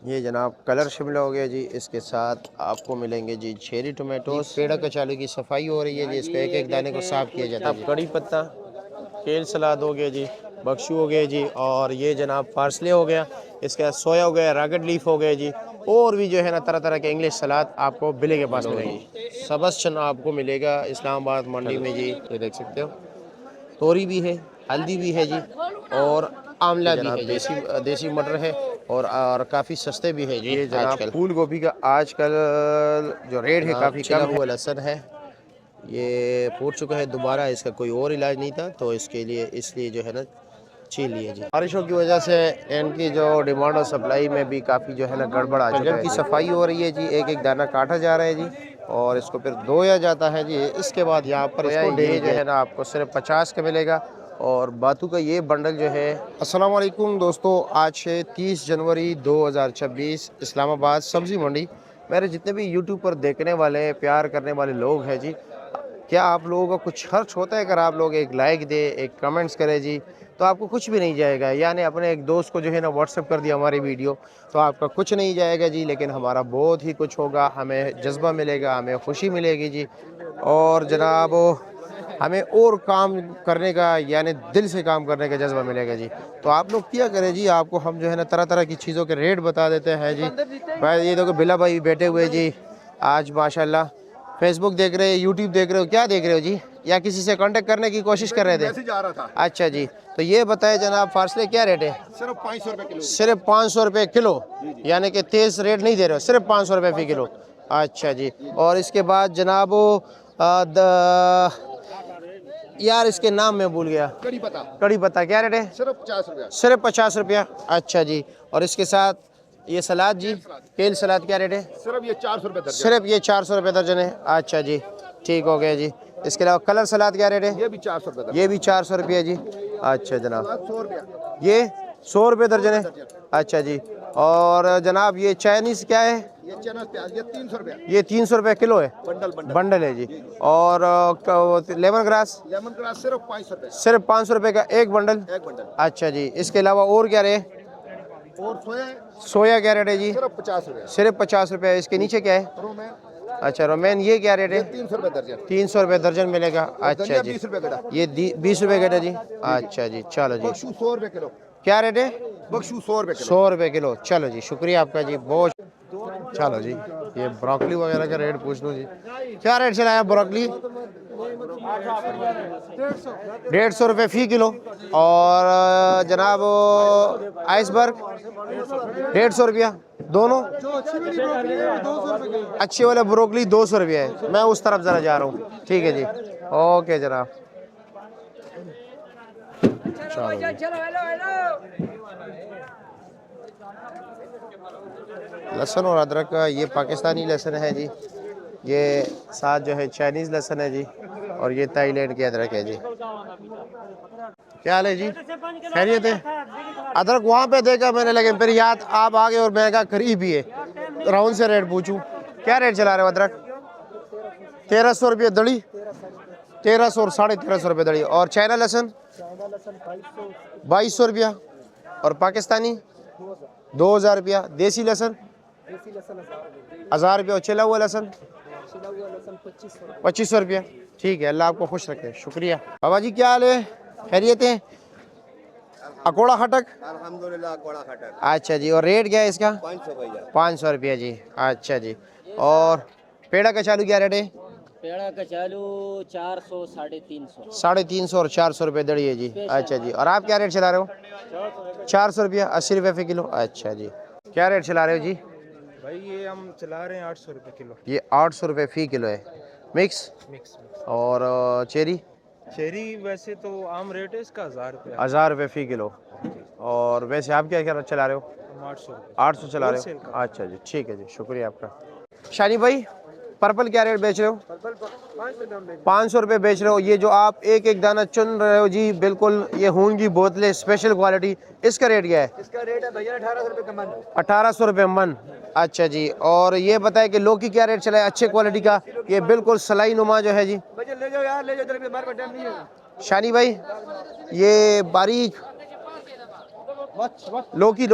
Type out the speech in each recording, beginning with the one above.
ये जनाब कलर शिमला हो गया जी। इसके साथ आपको मिलेंगे जी चेरी टोमेटोस। पेड़ा कचालू की सफाई हो रही है जी। इसको एक एक दाने को साफ किया जाता है। कड़ी पत्ता, केल सलाद हो गया जी, बख्शू हो गया जी, और ये जनाब पार्सले हो गया। इसके बाद सोया हो गया, रागट लीफ हो गया जी, और भी जो है ना तरह तरह के इंग्लिश सलाद आपको बिले के पास मिलेंगे। सबस चना आपको मिलेगा इस्लामाबाद मंडी में जी। ये देख सकते हो, तोरी भी है, हल्दी भी है जी, और आंवला भी है। देसी देसी मटर है, और काफ़ी सस्ते भी है जी। ये जनाब फूल गोभी का आजकल जो रेट है काफ़ी कम हुआ। लहसुन है, ये फूट चुका है दोबारा, इसका कोई और इलाज नहीं था तो इसके लिए इसलिए जो है ना छीन लिए जी। बारिशों की वजह से इनकी जो डिमांड और सप्लाई में भी काफ़ी जो है ना गड़बड़ आ चुका है। की सफाई हो रही है जी, एक एक दाना काटा जा रहा है जी, और इसको फिर धोया जाता है जी। इसके बाद यहाँ पर इसको ये जो है ना आपको सिर्फ 50 का मिलेगा, और बातू का ये बंडल जो है। अस्सलाम वालेकुम दोस्तों, आज है 30 जनवरी 2026, इस्लामाबाद सब्ज़ी मंडी। मेरे जितने भी यूट्यूब पर देखने वाले प्यार करने वाले लोग हैं जी, क्या आप लोगों का कुछ खर्च होता है? अगर आप लोग एक लाइक दे, एक कमेंट्स करें जी, तो आपको कुछ भी नहीं जाएगा। यानी अपने एक दोस्त को जो है ना व्हाट्सएप कर दिया हमारी वीडियो, तो आपका कुछ नहीं जाएगा जी, लेकिन हमारा बहुत ही कुछ होगा। हमें जज्बा मिलेगा, हमें खुशी मिलेगी जी, और जनाब हमें और काम करने का, यानी दिल से काम करने का जज्बा मिलेगा जी। तो आप लोग क्या करें जी, आपको हम जो है ना तरह तरह की चीज़ों के रेट बता देते हैं जी। भाई ये देखो बिला भाई बैठे हुए जी, आज माशाल्लाह फेसबुक देख रहे हो, यूट्यूब देख रहे हो, क्या देख रहे हो जी, या किसी से कांटेक्ट करने की कोशिश कर रहे थे? मैसेज आ रहा था। अच्छा जी, तो ये बताए जनाब फासले क्या रेट है? सिर्फ 500 रुपये किलो। सिर्फ 500 रुपये किलो, यानी कि तेज रेट नहीं दे रहे हो, सिर्फ 500 रुपये फी किलो। अच्छा जी, और इसके बाद जनाब यार इसके नाम मैं भूल गया। कड़ी पत्ता। कड़ी पत्ता क्या रेट है? सिर्फ 50 रुपया। सिर्फ 50 रुपया। अच्छा जी, और इसके साथ ये सलाद जी, केल सलाद क्या रेट है? सिर्फ ये 400 रुपये दर्जन। सिर्फ ये 400 रुपये दर्जन है। अच्छा जी, ठीक हो गया जी। इसके अलावा कलर सलाद क्या रेट है? ये भी 400 रुपये। ये भी 400 रुपये जी। अच्छा जनाब, 100 रुपया। ये 100 रुपये दर्जन है। अच्छा जी, और जनाब ये चाइनीज़ क्या है? ये चना प्याज, ये 300 रुपया। ये 300 रुपये किलो है। बंडल है जी। और लेमन ग्रास? लेमन ग्रास सिर्फ 500 रुपये। सिर्फ 500 रुपये का एक बंडल। अच्छा जी, इसके अलावा और क्या रेट? और सोया क्या रेट है जी? सिर्फ 50 रुपये। सिर्फ 50 रुपये। इसके नीचे क्या है? रोमेन। अच्छा रोमेन, ये क्या रेट है? 300 रुपये दर्जन। 300 रुपये दर्जन मिलेगा। अच्छा जी, 20 रुपये गड्ढा। ये 20 रुपये गड्ढा जी। अच्छा जी, चलो जी। 100 रुपये किलो। क्या रेट है? बख्शू 100 रुपये किलो। 100 रुपये किलो। चलो जी, शुक्रिया आपका जी बहुत। चलो जी, ये ब्रोकली वगैरह का रेट पूछ लो जी, क्या रेट चलाया ब्रोकली? 150 रुपये फी किलो। और जनाब आइसबर्ग 150 रुपया दोनों। अच्छी वाला ब्रोकली 200 रुपया है। मैं उस तरफ ज़रा जा रहा हूँ, ठीक है जी, ओके जनाब। लहसुन और अदरक का ये पाकिस्तानी लहसुन है जी, ये साथ जो है चाइनीज़ लहसुन है जी, और ये थाईलैंड की अदरक है जी। क्या हाल है जी, खैरियत है? अदरक वहाँ पे देखा मैंने, लेकिन फिर याद आप आ गए और मैं कहा करीब ही है, राउंड से रेट पूछूं। क्या रेट चला रहे हो अदरक? 1300 रुपये दड़ी। 1300 और 1350 रुपये दड़ी। और चाइना लहसुन 2200 रुपया। और पाकिस्तानी 2000 रुपया। देसी लहसुन 1000 रुपया। और छिला हुआ लहसुन 2500 रुपया। ठीक है, अल्लाह आपको खुश रखे, शुक्रिया। बाबा जी क्या हाल है, खैरियत है? अकोड़ा खटक? अल्हम्दुलिल्लाह अकोड़ा खटक। अच्छा जी, और रेट क्या है इसका? 500 रुपया जी। अच्छा जी, और पेड़ा का चालू क्या रेट है? पेड़ा का चालू 400, 350। 350 और 400 रुपये दड़ी है जी। अच्छा जी, और आप क्या रेट चला रहे हो? 400 रुपया, 80 रुपये फी किलो। अच्छा जी, क्या रेट चला रहे हो जी? भाई ये हम चला रहे हैं 800 रुपये किलो। ये 800 रुपये फी किलो है। मिक्स? मिक्स। और चेरी? चेरी वैसे तो आम रेट है इसका 1000 रुपये। 1000 रुपये फी किलो। और वैसे आप क्या क्या चला रहे हो? हम 800 रुपये। 800 चला रहे हो? अच्छा जी, ठीक है जी, शुक्रिया आपका। शानी भाई पर्पल क्या रेट बेच रहे हो? 500 रुपये बेच रहे हो। ये जो आप एक एक दाना चुन रहे हो जी, बिल्कुल ये खून की बोतलें स्पेशल क्वालिटी, इसका रेट क्या है? इसका रेट है भैया 1800 रुपये का मन। 1800 रुपये मन। अच्छा जी, और ये बताए कि लौकी क्या रेट चला है अच्छे क्वालिटी का? ये बिल्कुल सलाई नुमा जो है जी। ले जाओ यार, ले जाओ, हमारे पास टाइम नहीं है। शानी भाई ये बारीक लौकी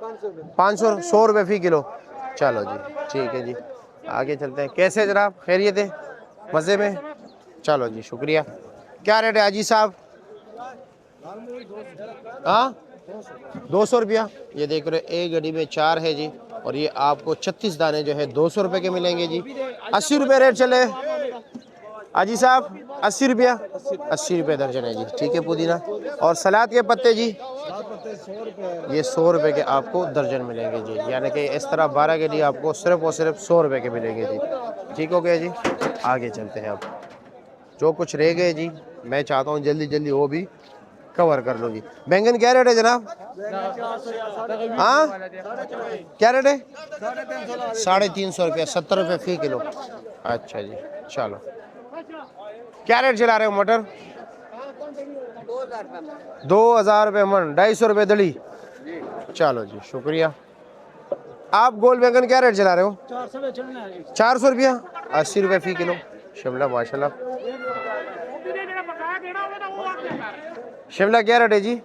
500 100 रुपये फ़ी किलो। चलो जी ठीक है जी, आगे चलते हैं। कैसे जनाब, खैरियत है, मज़े में? चलो जी शुक्रिया। क्या रेट है हाजी साहब? हाँ 200 रुपया। ये देख रहे एक गड्डी में 4 है जी, और ये आपको 36 दाने जो है 200 रुपये के मिलेंगे जी। 80 रुपये रेट चले हाजी साहब, 80 रुपया, 80 रुपये दर्जन है जी। ठीक है पुदीना। और सलाद के पत्ते जी, ये 100 रुपये के आपको दर्जन मिलेंगे जी, यानी कि इस तरह 12 के लिए आपको सिर्फ और सिर्फ 100 रुपये के मिलेंगे जी। ठीक हो गया जी, आगे चलते हैं। अब जो कुछ रह गए जी, मैं चाहता हूँ जल्दी जल्दी वो भी कवर कर लो जी। बैंगन क्या रेट है जनाब? हाँ क्या रेट है? 350 रुपया, 70 रुपये फ़ी किलो। अच्छा जी चलो। क्या रेट चला रहे हो मटर? 2000 रुपये मन, 250 रुपये दड़ी। चलो जी शुक्रिया। आप गोल बैंगन क्या रेट चला रहे हो? 400 रुपया, 80 रुपये फ़ी किलो। शिमला माशाल्लाह, शिमला क्या रेट है जी?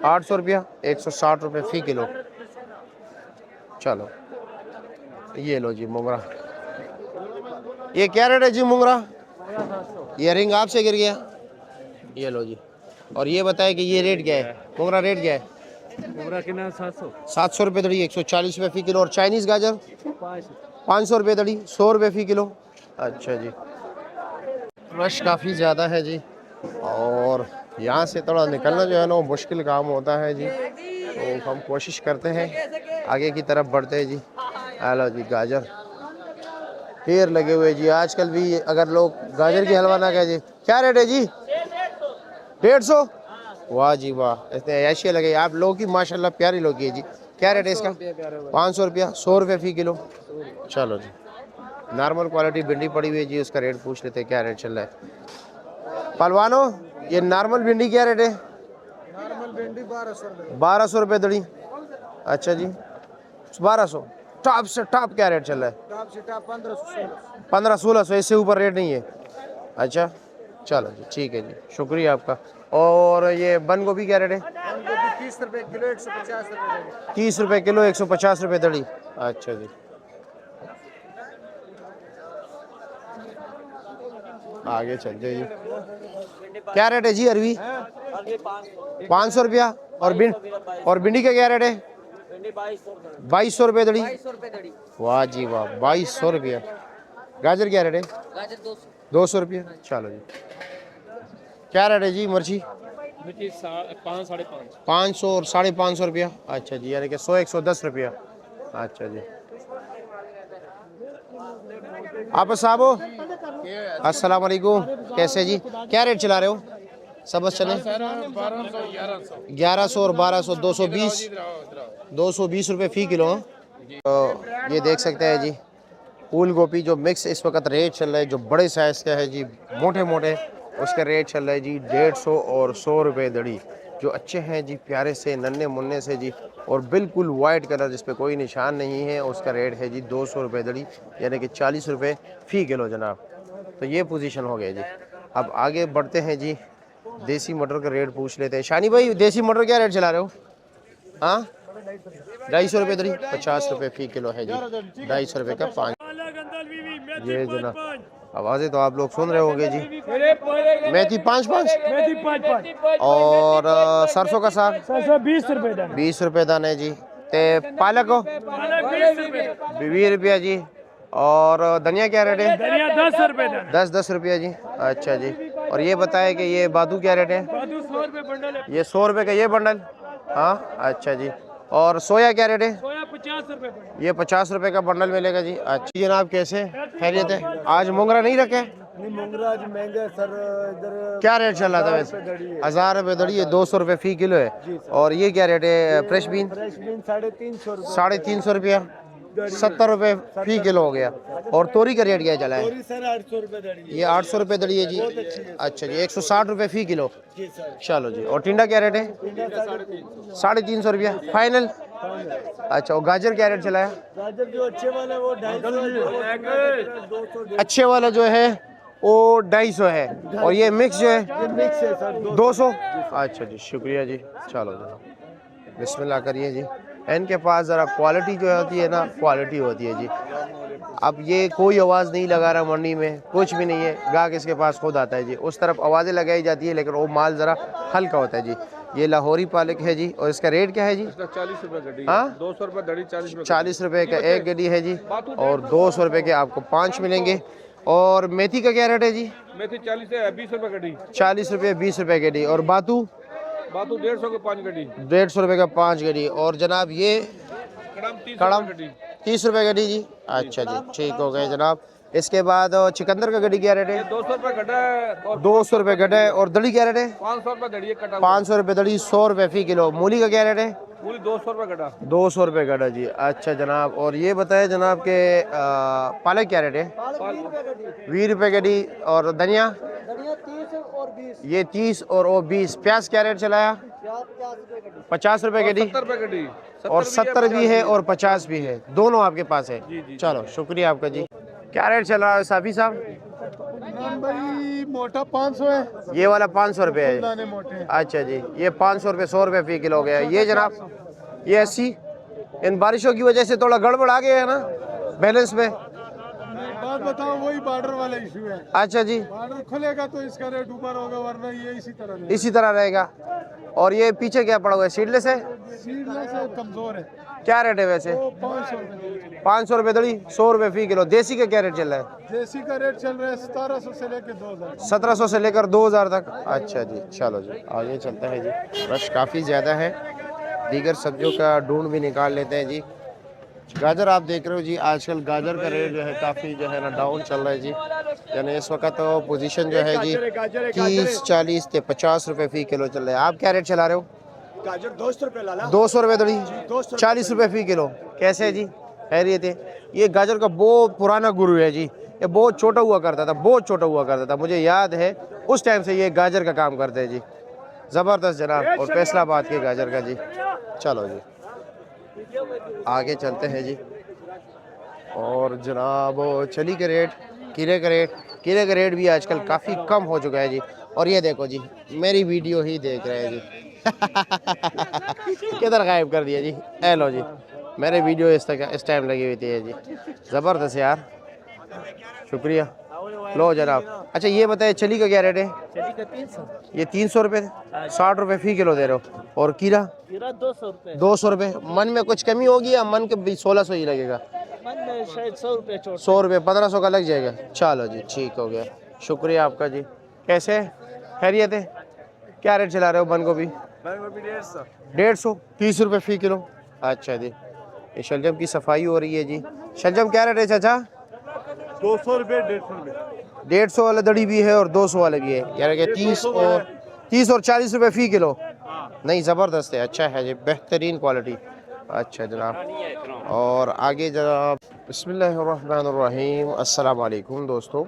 800 रुपया, 160 रुपये फ़ी किलो। चलो ये लो जी मुंगरा। ये क्या रेट है जी मुंगरा? ये रिंग आपसे गिर गया, ये लो जी। और ये बताए कि ये रेट क्या है मुंगरा, रेट क्या है? 700 रुपये दड़ी, 140 रुपये फ़ी किलो। और चाइनीज़ गाजर 500 रुपये दड़ी, 100 रुपये फ़ी किलो। अच्छा जी, रश काफ़ी ज़्यादा है जी, और यहाँ से थोड़ा निकलना जो है ना वो मुश्किल काम होता है जी। तो हम कोशिश करते हैं आगे की तरफ बढ़ते हैं जी। हेलो जी, गाजर ढेर लगे हुए जी। आजकल भी अगर लोग गाजर की हलवा ना कहे जी, क्या रेट है जी? 150। वाह जी वाह, इतने ऐसे लगे आप लोग की, माशाल्लाह प्यारी लोग है जी। क्या रेट है इसका? 500 रुपया, 100 रुपये फ़ी किलो। चलो जी, नॉर्मल क्वालिटी भिंडी पड़ी हुई है जी, उसका रेट पूछ लेते हैं क्या रेट चल रहा है। पहलवानो ये नॉर्मल भिंडी क्या रेट है? नॉर्मल भिंडी 1200 रुपये दड़ी। अच्छा जी 1200। टॉप से टॉप क्या रेट चल रहा है? टॉप से टॉप 1500-1600, इससे ऊपर रेट नहीं है। अच्छा चलो जी ठीक है जी, शुक्रिया आपका। और ये बंद गोभी क्या रेट है? 30 रुपये किलो, 150 रुपये। 30 रुपये किलो, 150 रुपये दड़ी। अच्छा जी आगे चलते जी। क्या रेट है जी अरवी? 500 रुपया। और भिंडी का क्या रेट है? 2200 रुपये दड़ी। वाह जी वाह, 2200 रुपया। गाजर क्या रेट है? 200 रुपया। चलो जी, क्या रेट है जी मिर्ची? 500 और 550 रुपया। अच्छा जी, यानी कि 100-110 रुपया। अच्छा जी, आप साहब हो? अस्सलाम वालेकुम, कैसे जी? क्या रेट चला रहे हो? सब चले 1100 और 1200, 220 रुपये फ़ी किलो। तो ये देख सकते हैं जी, फूल गोभी जो मिक्स इस वक्त रेट चल रहा है, जो बड़े साइज़ का है जी, मोटे मोटे, उसका रेट चल रहा है जी 150 और 100 रुपये दड़ी। जो अच्छे हैं जी, प्यारे से नन्हे मुन्ने से जी, और बिल्कुल वाइट कलर जिस पे कोई निशान नहीं है, उसका रेट है जी 200 रुपये दड़ी, यानी कि 40 रुपये फ़ी किलो जनाब। तो ये पोजीशन हो गया जी। अब आगे बढ़ते हैं जी, देसी मटर का रेट पूछ लेते हैं। शानी भाई, देसी मटर क्या रेट चला रहे हो? हाँ 250 रुपये दड़ी, 50 रुपये फ़ी किलो है जी। 250 रुपये का 5। ये जनाब आवाज़ें तो आप लोग सुन रहे होंगे जी। मेथी 5-5 और सरसों का साग 20 रुपये दाने जी। ते पालक हो 20 रुपया जी। और धनिया क्या रेट है? 10 रुपया जी। अच्छा जी, और ये बताए कि ये बादू क्या रेट है? ये 100 रुपये का ये बंडल। हाँ अच्छा जी, और सोया क्या रेट है? ये 50 रुपये का बंडल मिलेगा जी। अच्छा जनाब, कैसे खैरियत है? आज मोंगरा नहीं रखे? मोंगरा आज महंगा सर, इधर क्या रेट चल रहा था वैसे? 1000 रुपये दड़ी है, 200 रुपये फ़ी किलो है। और ये क्या रेट है फ्रेश बीन? 350 रुपया, 70 रुपये फ़ी किलो हो गया। और तोरी का रेट क्या चला है? सर 800 रुपये दड़ी। ये 800 रुपये दड़ी है जी। अच्छा जी, 160 रुपये फ़ी किलो। चलो जी, और टिंडा क्या रेट है? 350 रुपया फाइनल। अच्छा, और गाजर क्या रेट चला है? गाजर जो अच्छे वाला वो 250, अच्छे वाला जो है वो 250 है, और ये मिक्स जो है मिक्स है सर 200। अच्छा जी, शुक्रिया जी। चलो जी, बिस्मिल्लाह करिए जी। इनके पास ज़रा क्वालिटी जो होती है ना, क्वालिटी होती है जी। अब ये कोई आवाज़ नहीं लगा रहा मंडी में, कुछ भी नहीं है, गाहक इसके पास खुद आता है जी। उस तरफ आवाज़ें लगाई जाती है, लेकिन वो माल ज़रा हल्का होता है जी। ये लाहौरी पालक है जी, और इसका रेट क्या है जी? 40 रुपए गड्डी, हाँ 200 रुपए दड़ी, 40 रुपए 40 रुपए का एक गड्डी है जी, और 200 रुपए के आपको 5 मिलेंगे। और मेथी का क्या रेट है जी? मेथी 40 है, 20 रुपए गड्डी, 40 रुपये 20 रुपए गड्डी। और बातू? बातू 150 के 5 गड्डी, 150 रुपए का 5 गड्डी। और जनाब ये कड़म 30 रुपए गड्डी जी। अच्छा जी, ठीक हो गए जनाब। इसके बाद चिकंदर का गड्डी क्या रेट है? 200 रुपए गड्ढा है और 200 रुपए गड्ढा है। और दड़ी क्या रेट है? 500 रुपए दड़ी है कटा, 500 रुपए दड़ी, 100 रुपए फी किलो। मूली का क्या रेट है? पूरी 200 रुपए गड्ढा, 200 रुपए गड्ढा जी। अच्छा जनाब, और ये बताए जनाब के पालक क्या रेट है? 20 रुपए गड्डी। और धनिया? ये 30 और वो 20। प्याज क्या रेट चलाया? 50 रुपए गड्डी, 70 रुपए गड्डी, और 70 भी है और 50 भी है, दोनों आपके पास है। चलो शुक्रिया आपका जी। क्या रेट चल रहा है साफी साहब? भाई मोटा 500 है, ये वाला 500 रुपये है। दाने मोटे। अच्छा जी, ये 500 रुपये, 100 रुपये फी किलो हो गया। ये जनाब ये 80। इन बारिशों की वजह से थोड़ा गड़बड़ आ गया है ना बैलेंस में। बात बताओ, वही बॉर्डर वाला इशू है। अच्छा जी, बॉर्डर खुलेगा तो इसका रेट ऊपर होगा, वरना ये इसी तरह रहेगा। इसी तरह रहेगा। और ये पीछे क्या पड़ा हुआ है? सीडलेस है? सीडलेस है, कमजोर है। क्या रेट है वैसे? वो 500 रुपए। 500 रुपये दड़ी, 100 रुपये फी किलो। देसी का क्या रेट चल रहा है? देसी का रेट चल रहा है 1700 से लेकर 2000। 1700 से लेकर 2000 तक। अच्छा जी, चलो जी आगे चलते हैं जी। रश काफ़ी ज़्यादा है, दीगर सब्जियों का ढूंढ भी निकाल लेते हैं जी। गाजर आप देख रहे हो जी, आजकल गाजर का रेट जो है काफ़ी जो है ना डाउन चल रहा है जी। यानी इस वक्त तो पोजीशन जो है जी 30, 40 से 50 रुपये फी किलो चल रहा है। आप क्या रेट चला रहे हो? गाजर 200 रुपए लाला। 200 रुपये दड़ी, 40 रुपये फी किलो। कैसे है जी? खैरियत है। ये गाजर का बहुत पुराना गुरु है जी, ये बहुत छोटा हुआ करता था, बहुत छोटा हुआ करता था। मुझे याद है उस टाइम से ये गाजर का काम करते हैं जी। ज़बरदस्त जनाब। और फैसलाबाद के गाजर का जी। चलो जी आगे चलते हैं जी। और जनाब चली के रेट, कीरे का रेट भी आजकल काफ़ी कम हो चुका है जी। और ये देखो जी, मेरी वीडियो ही देख रहे हैं जी। किधर गायब कर दिया जी? ए लो जी, मेरे वीडियो इस टाइम लगी हुई थी जी। ज़बरदस्त यार, शुक्रिया। लो जनाब। अच्छा ये बताइए चली का क्या रेट है? चली का 300, ये 300 रुपये, 60 रुपये फी किलो दे रहे हो। और कीरा? कीरा 200 रुपए। 200 रुपये। मन में कुछ कमी होगी या मन के भी 1600 ही लगेगा? मन में शायद 100 रुपए छोड़। 100 रुपये, 1500 का लग जाएगा। चलो जी ठीक हो गया, शुक्रिया आपका जी। कैसे खैरियत है? क्या रेट चला रहे हो बंद गोभी? 150, 30 रुपये फी किलो। अच्छा जी, ये शलजम की सफाई हो रही है जी। शलजम क्या रेट है चाचा? 200 रुपए, 150 रुपए। 150 वाला दड़ी भी है और 200 वाला भी है, यानी कि 30 और 40 रुपये फी किलो। नहीं ज़बरदस्त है, अच्छा है जी, बेहतरीन क्वालिटी। अच्छा जनाब, और आगे जनाब बिस्मिल्लाहिर्रहमानिर्रहीम। अस्सलाम वालेकुम दोस्तों।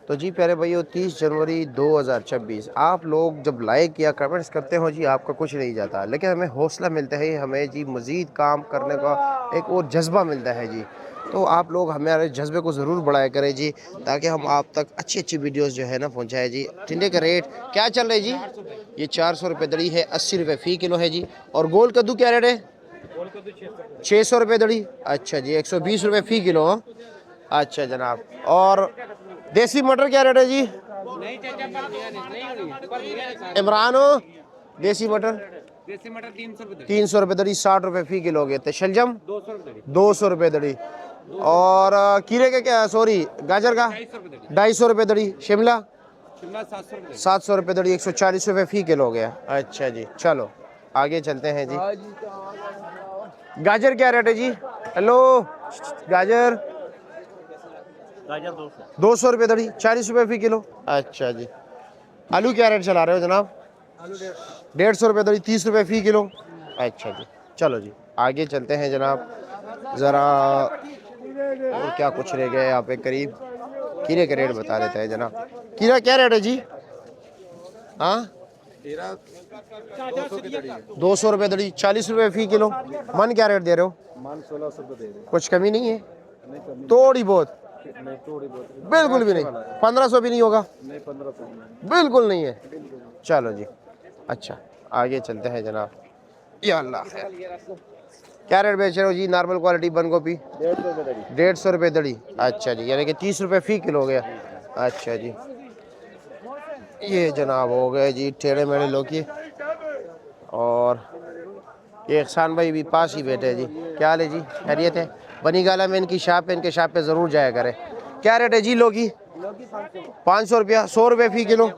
तो जी प्यारे भाइयों, 30 जनवरी 2026 आप लोग जब लाइक या कमेंट्स करते हो जी, आपका कुछ नहीं जाता, लेकिन हमें हौसला मिलता है, हमें जी मज़ीद काम करने का एक और जज्बा मिलता है जी। तो आप लोग हमारे जज्बे को ज़रूर बढ़ाया करें जी, ताकि हम आप तक अच्छी अच्छी वीडियोस जो है ना पहुंचाए जी। टिंडे का रेट क्या चल रहा है जी? ये 400 रुपये दड़ी है, 80 रुपये फ़ी किलो है जी। और गोल कद्दू क्या रेट है? 600 रुपये दड़ी। अच्छा जी, 120 रुपये फ़ी किलो। अच्छा जनाब, और देसी मटर क्या रेट है जी? इमरानो देसी मटर 300 रुपये दड़ी, 60 रुपये फी किलो गए थे। शलजम 200 रुपये दड़ी। और कीरे का क्या, सॉरी गाजर का 250 रुपये दड़ी। शिमला 700 रुपये दड़ी, 140 रुपये फी किलो हो गया। अच्छा जी, चलो आगे चलते हैं जी। गाजर क्या रेट है जी? हेलो, गाजर 200 रुपये दड़ी, 40 रुपये फी किलो। अच्छा जी, आलू क्या रेट चला रहे हो जनाब? 150 रुपये दड़ी, 30 रुपये फी किलो। अच्छा जी, चलो जी आगे चलते हैं जनाब। ज़रा और क्या कुछ रह गया यहाँ पे करीब। कीरे का रेट बता देते हैं जनाब। कीरा क्या रेट है जी? हाँ 200 रुपये दड़ी, 40 रुपये फी किलो। मन क्या रेट दे रहे हो? मान 1600 रुपए दे रहे। कुछ कमी नहीं है? थोड़ी बहुत? बिल्कुल भी नहीं। 1500 भी नहीं होगा? नहीं 1500 बिल्कुल नहीं है। चलो जी, अच्छा आगे चलते हैं जनाब। या अल्लाह खैर। क्या रेट बेच रहे हो जी नॉर्मल क्वालिटी बंद गोभी? 150 रुपये दड़ी। अच्छा जी, यानी कि 30 रुपये फी किलो हो गया। अच्छा जी, ये जनाब हो गए जी टेढ़े मेढ़े लौकी। और ये एहसान भाई भी पास ही बैठे हैं जी। क्या हाल है जी, खैरियत है? बनी गाला में इनकी शॉप है, इनके शॉप पे ज़रूर जाया करें। क्या रेट है जी लौकी? 500 रुपया, 100 रुपये फ़ी किलो।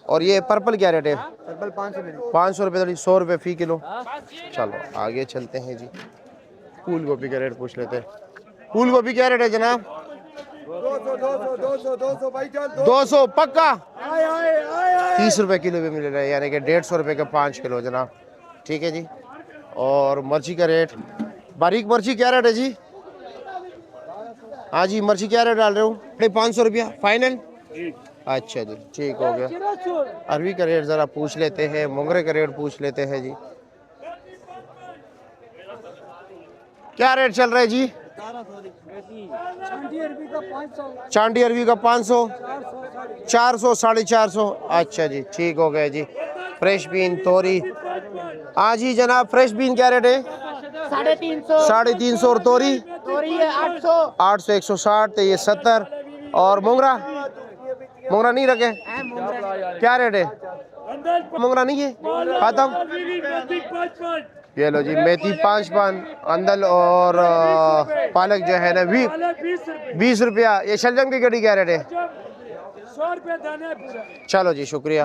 और ये पर्पल क्या रेट है? 500 रुपये दड़ी, 100 रुपये फ़ी किलो। चलो आगे चलते हैं जी, फूल गोभी का रेट पूछ लेते हैं। फूल गोभी क्या रेट है जनाब? 200 पक्का? 30 रुपये किलो भी मिल रहा है, यानी कि 150 रुपये का 5 किलो जनाब। ठीक है जी। और मिर्ची का रेट, बारीक मिर्ची क्या रेट है जी? हाँ जी, मिर्ची क्या रेट डाल रहे हो? 500 रुपया फाइनल। अच्छा जी, ठीक हो गया। अरवी का रेट ज़रा पूछ लेते हैं, मोंगरे का रेट पूछ लेते हैं जी। क्या रेट चल रहा है जी? चांदी अरवी का 500, 400, 450। अच्छा जी, ठीक हो गया जी। फ्रेश बीन तोरी, हाँ जी जनाब, फ्रेश बीन क्या रेट है? 350 और तोरी 800, 160, तो ये 70। और मोंगरा, मोंगरा नहीं रखे? क्या रेट है? मोंगरा नहीं है, खत्म। ये लो जी, मेथी 5 पान, अंदल और पालक जो है ना 20 रुपया। ये शलजम की कड़ी क्या रेट है? 100 रुपये दाना है पूरा। चलो जी, शुक्रिया।